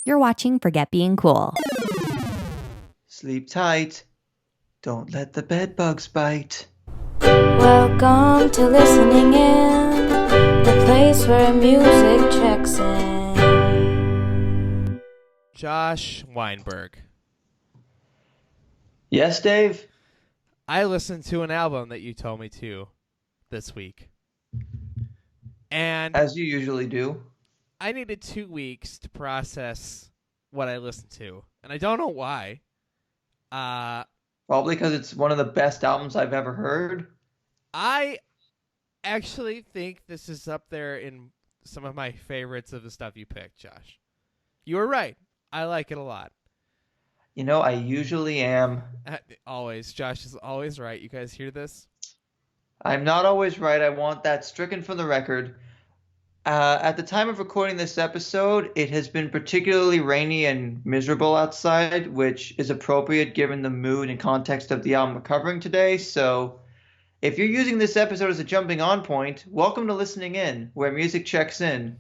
You're watching Forget Being Cool. Sleep tight. Don't let the bed bugs bite. Welcome to Listening In, the place where music checks in. Josh Weinberg. Yes, Dave? I listened to an album that you told me to this week. And As you usually do. I needed 2 weeks to process what I listened to. And I don't know why. Probably because it's one of the best albums I've ever heard. I actually think this is up there in some of my favorites of the stuff you picked, Josh. You were right. I like it a lot. You know, I usually am. Always. Josh is always right. You guys hear this? I'm not always right. I want that stricken from the record. At the time of recording this episode, it has been particularly rainy and miserable outside, which is appropriate given the mood and context of the album we're covering today. So if you're using this episode as a jumping on point, welcome to Listening In, where music checks in.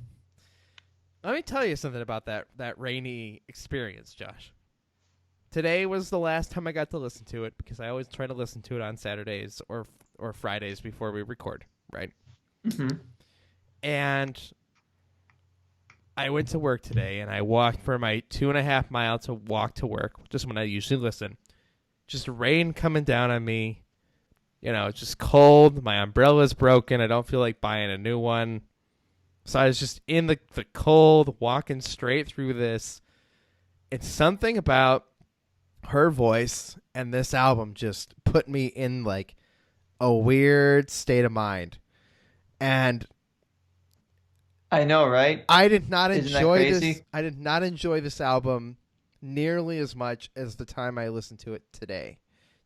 Let me tell you something about that rainy experience, Josh. Today was the last time I got to listen to it because I always try to listen to it on Saturdays or Fridays before we record, right? Mm-hmm. And I went to work today, and I walked for my 2.5 mile to walk to work, just when I usually listen. Just rain coming down on me. You know, it's just cold. My umbrella's broken. I don't feel like buying a new one. So I was just in the cold, walking straight through this. It's something about her voice and this album just put me in like a weird state of mind. And I know, right? I did not Isn't that enjoy crazy? this. I did not enjoy this album nearly as much as the time I listened to it today.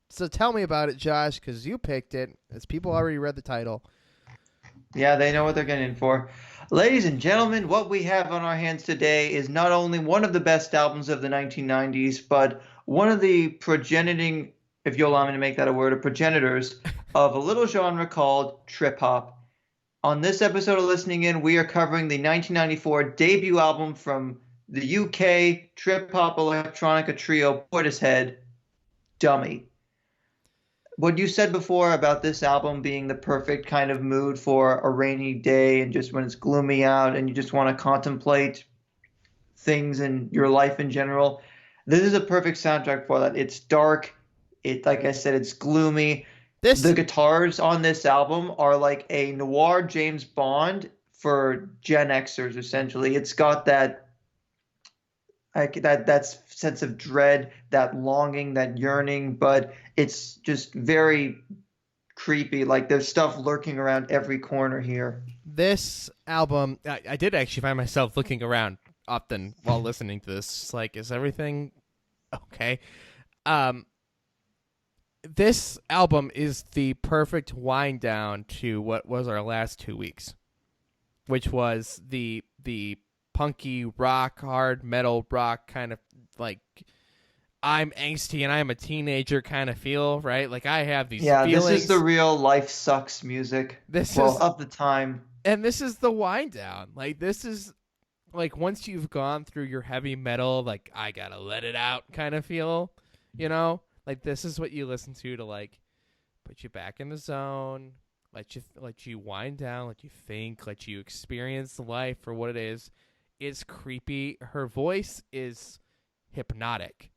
So tell me about it, Josh, because you picked it. As people already read the title. Yeah, they know what they're getting in for. Ladies and gentlemen, what we have on our hands today is not only one of the best albums of the 1990s, but one of the progeniting, if you'll allow me to make that a word, of progenitors of a little genre called trip hop. On this episode of Listening In, we are covering the 1994 debut album from the UK trip hop electronica trio Portishead, Dummy. What you said before about this album being the perfect kind of mood for a rainy day and just when it's gloomy out and you just want to contemplate things in your life in general, this is a perfect soundtrack for that. It's dark. Like I said, it's gloomy. The guitars on this album are like a noir James Bond for Gen Xers, essentially. It's got that sense of dread, that longing, that yearning, but it's just very creepy. Like there's stuff lurking around every corner here. This album, I did actually find myself looking around often while listening to this. It's like, is everything okay? This album is the perfect wind down to what was our last 2 weeks, which was the punky rock, hard metal rock kind of like I'm angsty and I'm a teenager kind of feel, right? Like I have these feelings. This is the real life sucks music. Of the time. And this is the wind down. Like this is like once you've gone through your heavy metal, like I gotta let it out kind of feel, you know? Like this is what you listen to like put you back in the zone, let you wind down, let you think, let you experience life for what it is. It's creepy. Her voice is hypnotic.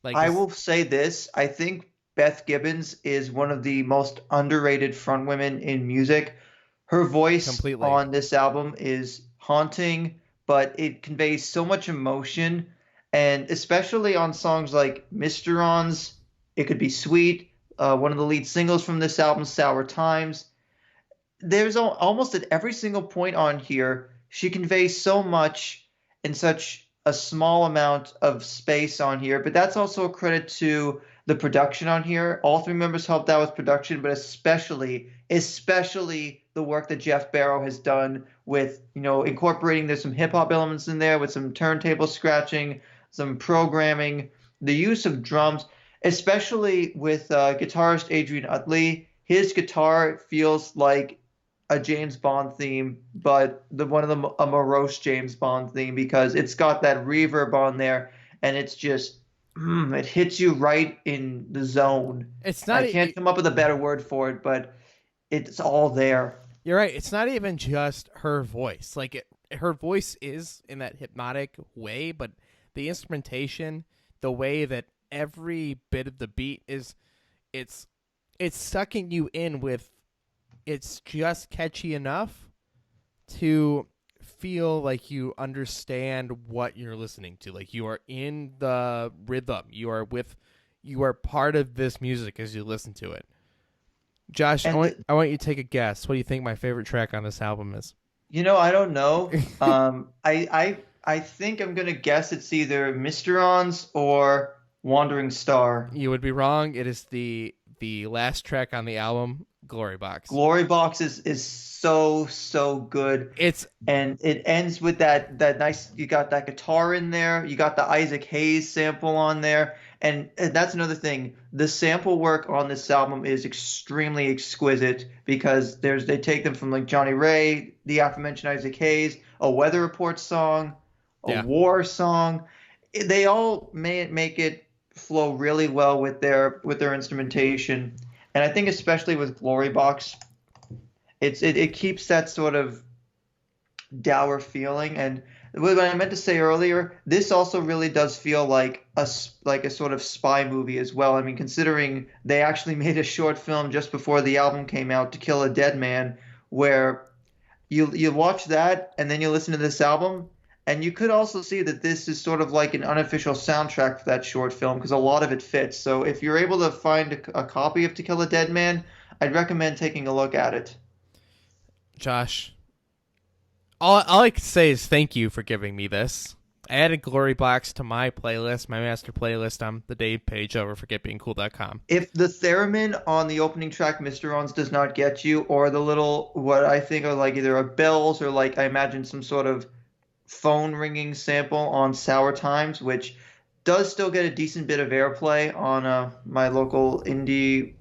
Like I will say this, I think Beth Gibbons is one of the most underrated frontwomen in music. Her voice on this album is haunting, but it conveys so much emotion, and especially on songs like Mysterons, It Could Be Sweet, one of the lead singles from this album, Sour Times. There's almost at every single point on here, she conveys so much in such a small amount of space on here, but that's also a credit to the production on here. All three members helped out with production, but especially the work that Jeff Barrow has done with, incorporating, there's some hip hop elements in there with some turntable scratching, some programming, the use of drums, especially with guitarist Adrian Utley. His guitar feels like a James Bond theme, but a morose James Bond theme because it's got that reverb on there, and it's just it hits you right in the zone. It's I not. can't come up with a better word for it, but it's all there. You're right. It's not even just her voice. Her voice is in that hypnotic way, but the instrumentation, the way that every bit of the beat is, it's sucking you in with. It's just catchy enough to feel like you understand what you're listening to. Like you are in the rhythm. You are part of this music as you listen to it. Josh, I want you to take a guess. What do you think my favorite track on this album is? I don't know. I think I'm gonna guess it's either Mysterons or Wandering Star. You would be wrong. It is the last track on the album, Glory Box. Glory Box is so good. And it ends with that nice. You got that guitar in there. You got the Isaac Hayes sample on there, and that's another thing. The sample work on this album is extremely exquisite because they take them from like Johnny Ray, the aforementioned Isaac Hayes, a Weather Report song, a war song. They all make it flow really well with their instrumentation. And I think especially with Glory Box, it keeps that sort of dour feeling. And what I meant to say earlier, this also really does feel like a sort of spy movie as well. I mean, considering they actually made a short film just before the album came out, To Kill a Dead Man, where you watch that and then you listen to this album. And you could also see that this is sort of like an unofficial soundtrack for that short film because a lot of it fits. So if you're able to find a copy of To Kill a Dead Man, I'd recommend taking a look at it. Josh, all I can say is thank you for giving me this. I added Glory Box to my playlist, my master playlist on the Dave page over forgetbeingcool.com. If the theremin on the opening track, Mysterons, does not get you, or the little, what I think are like either a bells or like I imagine some sort of phone ringing sample on Sour Times, which does still get a decent bit of airplay on my local indie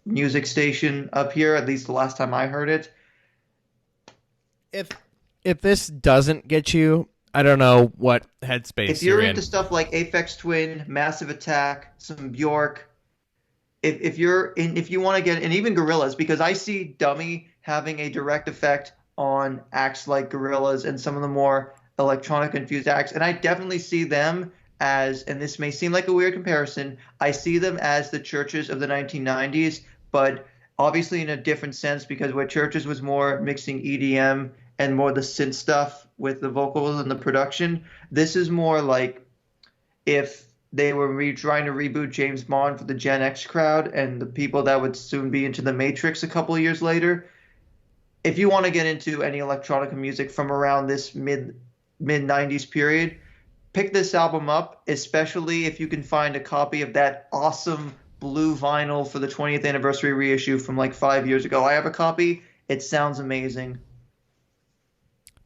music station up here, at least the last time I heard it. If this doesn't get you, I don't know what headspace if you're in. into stuff like Aphex Twin, Massive Attack, some Bjork, if you want to get, and even Gorillaz, because I see Dummy having a direct effect on acts like Gorillaz and some of the more electronic infused acts, and I definitely see them as, and this may seem like a weird comparison, I see them as the Churches of the 1990s, but obviously in a different sense, because where Churches was more mixing EDM and more the synth stuff with the vocals and the production, this is more like if they were trying to reboot James Bond for the Gen X crowd and the people that would soon be into the Matrix a couple of years later. If you want to get into any electronic music from around this mid 90s period, pick this album up, especially if you can find a copy of that awesome blue vinyl for the 20th anniversary reissue from like 5 years ago. I have a copy. It sounds amazing.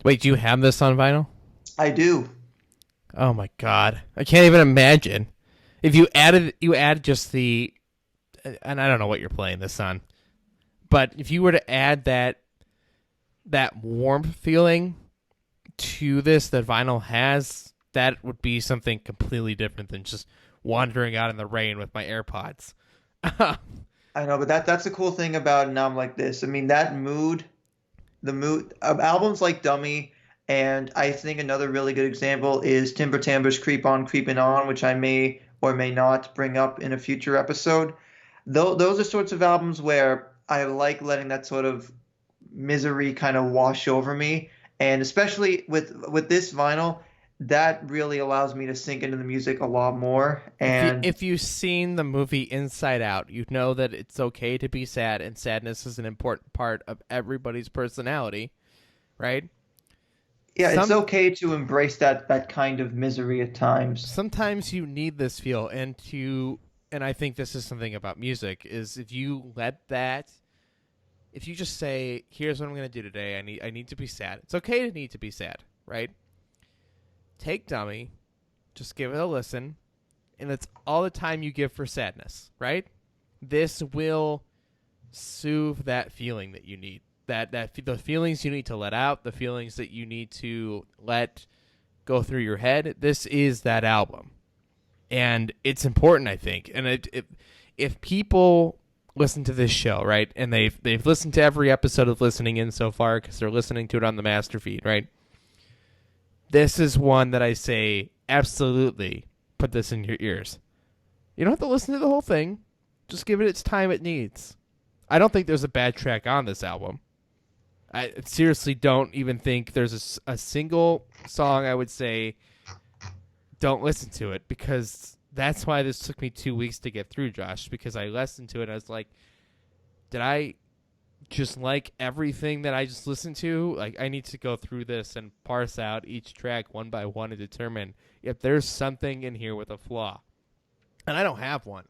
Wait, do you have this on vinyl? I do. Oh my god. I can't even imagine. If you add just the, and I don't know what you're playing this on, but if you were to add that warm feeling to this that vinyl has, that would be something completely different than just wandering out in the rain with my AirPods. I know, but that's the cool thing about an album like this. I mean, that mood, the mood of albums like Dummy, and I think another really good example is Timber Timber's Creep On, Creepin' On, which I may or may not bring up in a future episode. Those are sorts of albums where I like letting that sort of misery kind of wash over me, and especially with this vinyl, that really allows me to sink into the music a lot more. And if you've seen the movie Inside Out, you know that it's okay to be sad, and sadness is an important part of everybody's personality, right? Yeah, it's okay to embrace that kind of misery at times. Sometimes you need this feel, and I think this is something about music, is if you just say, here's what I'm going to do today, I need to be sad. It's okay to need to be sad, right? Take Dummy, just give it a listen, and that's all the time you give for sadness, right? This will soothe that feeling that you need. the feelings you need to let out, the feelings that you need to let go through your head. This is that album, and it's important, I think. And if people listen to this show, right, and they've listened to every episode of Listening In so far because they're listening to it on the master feed, right? This is one that I say absolutely put this in your ears. You don't have to listen to the whole thing. Just give it its time it needs. I don't think there's a bad track on this album. I seriously don't even think there's a single song I would say don't listen to it, because that's why this took me 2 weeks to get through, Josh, because I listened to it and I was like, did I just like everything that I just listened to? Like, I need to go through this and parse out each track one by one and determine if there's something in here with a flaw. And I don't have one.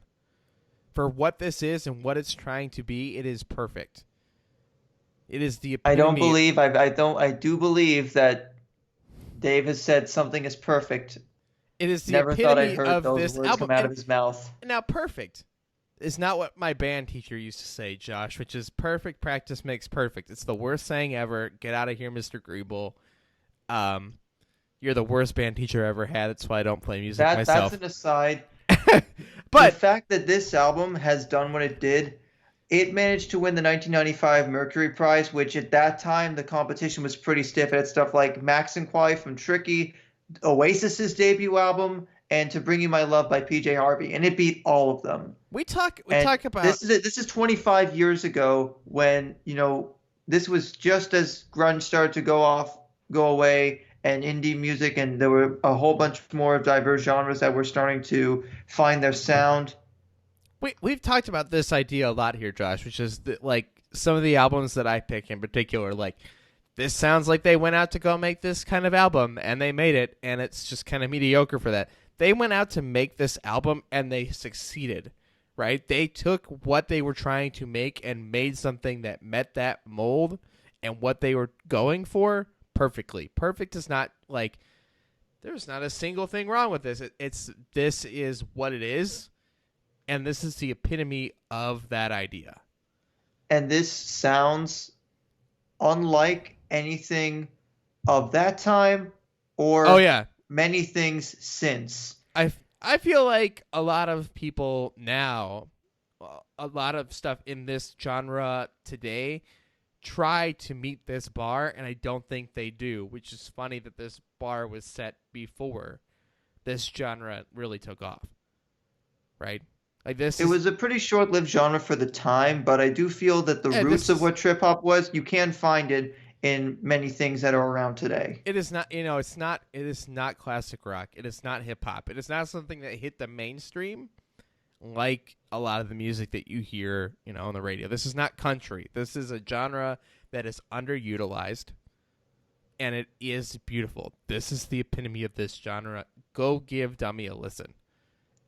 For what this is and what it's trying to be, it is perfect. It is the epitome. I do believe that Dave has said something is perfect. It is the Never epitome thought I'd heard of those this words album. come out of his mouth. Now, perfect is not what my band teacher used to say, Josh, which is perfect practice makes perfect. It's the worst saying ever. Get out of here, Mr. Griebel. You're the worst band teacher I ever had. That's why I don't play music myself. That's an aside. But the fact that this album has done what it did, it managed to win the 1995 Mercury Prize, which at that time the competition was pretty stiff. It had stuff like Max and Quai from Tricky, Oasis's debut album, and To Bring You My Love by PJ Harvey, and it beat all of them. We talk about this is 25 years ago, when this was just as grunge started to go away, and indie music, and there were a whole bunch more diverse genres that were starting to find their sound. We've talked about this idea a lot here, Josh, which is that, like, some of the albums that I pick in particular, like, this sounds like they went out to go make this kind of album, and they made it, and it's just kind of mediocre for that. They went out to make this album, and they succeeded, right? They took what they were trying to make and made something that met that mold and what they were going for perfectly. Perfect is not, like, there's not a single thing wrong with this. This is what it is, and this is the epitome of that idea. And this sounds unlike anything of that time or many things since. I feel like a lot of people now, a lot of stuff in this genre today, try to meet this bar, and I don't think they do, which is funny that this bar was set before this genre really took off, right? Like, it was a pretty short-lived genre for the time, but I do feel that the roots of what trip-hop was, you can find it in many things that are around today. It is not, it is not classic rock. It is not hip-hop. It is not something that hit the mainstream like a lot of the music that you hear, on the radio. This is not country. This is a genre that is underutilized, and it is beautiful. This is the epitome of this genre. Go give Dummy a listen.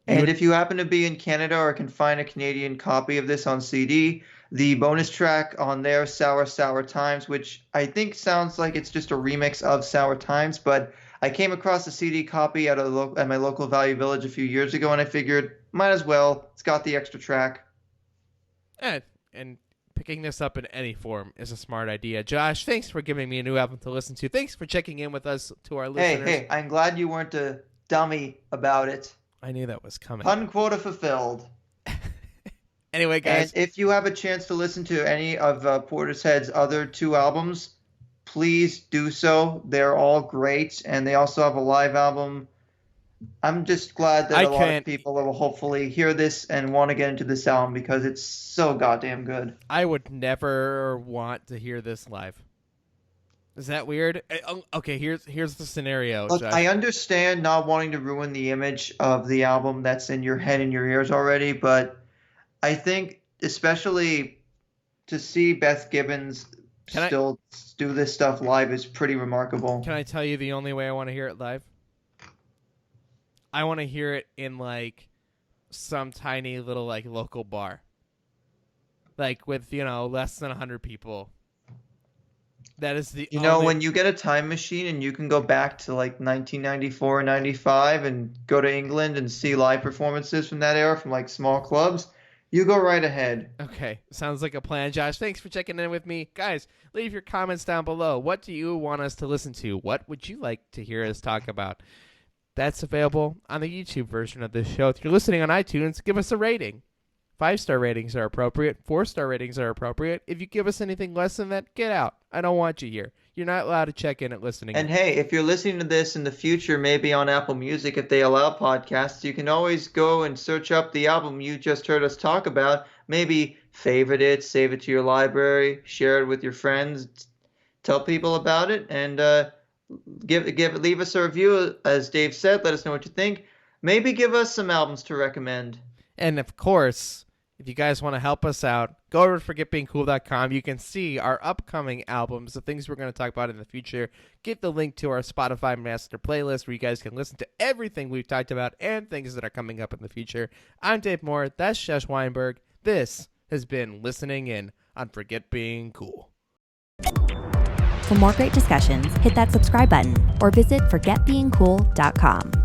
And if you happen to be in Canada or can find a Canadian copy of this on CD, the bonus track on there, Sour Sour Times, which I think sounds like it's just a remix of Sour Times, but I came across a CD copy at my local Value Village a few years ago, and I figured, might as well. It's got the extra track. And picking this up in any form is a smart idea. Josh, thanks for giving me a new album to listen to. Thanks for checking in with us, to our listeners. Hey, I'm glad you weren't a dummy about it. I knew that was coming. Pun quota fulfilled. Anyway, guys. And if you have a chance to listen to any of Portishead's other two albums, please do so. They're all great, and they also have a live album. I'm just glad that a lot of people will hopefully hear this and want to get into this album because it's so goddamn good. I would never want to hear this live. Is that weird? Okay, here's the scenario. Look, Josh. I understand not wanting to ruin the image of the album that's in your head and your ears already, but I think especially to see Beth Gibbons still do this stuff live is pretty remarkable. Can I tell you the only way I want to hear it live? I want to hear it in, like, some tiny little, like, local bar. Like, with, less than 100 people. That is the only... when you get a time machine and you can go back to, like, 1994 95 and go to England and see live performances from that era from, like, small clubs, You go right ahead. Okay, sounds like a plan, Josh. Thanks for checking in with me. Guys, leave your comments down below. What do you want us to listen to? What would you like to hear us talk about? That's available on the YouTube version of this show. If you're listening on iTunes, give us a rating. 5-star ratings are appropriate. 4-star ratings are appropriate. If you give us anything less than that, get out. I don't want you here. You're not allowed to check in at listening. And hey, if you're listening to this in the future, maybe on Apple Music, if they allow podcasts, you can always go and search up the album you just heard us talk about. Maybe favorite it, save it to your library, share it with your friends, tell people about it, and leave us a review. As Dave said, let us know what you think. Maybe give us some albums to recommend. And of course, if you guys want to help us out, go over to forgetbeingcool.com. You can see our upcoming albums, the things we're going to talk about in the future. Get the link to our Spotify master playlist where you guys can listen to everything we've talked about and things that are coming up in the future. I'm Dave Moore. That's Josh Weinberg. This has been Listening In on Forget Being Cool. For more great discussions, hit that subscribe button or visit forgetbeingcool.com.